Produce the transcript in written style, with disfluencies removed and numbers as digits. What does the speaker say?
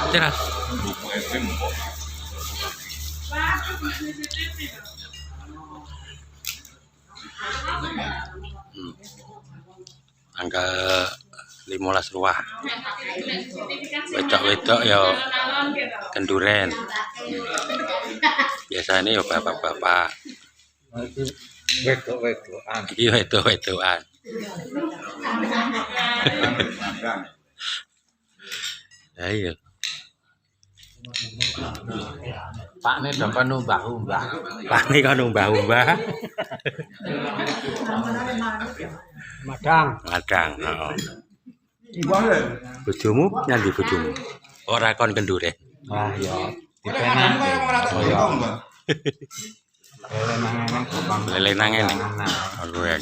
Teras. Angka 15 ruah. Wedok-wedok ya kenduren. Biasanya ya bapak-bapak. Wedok-wedokan. Iki wedok-wedokan. Ayo. Pak ne dong kono mbah-mbah. Pak ne kono mbah-mbah. Madang. Madang, heeh. Bojomu nyandi bojomu. Ora kon kenduren. Wah ya dipenak. Oh ya. Lele nang ngene. Aku ya.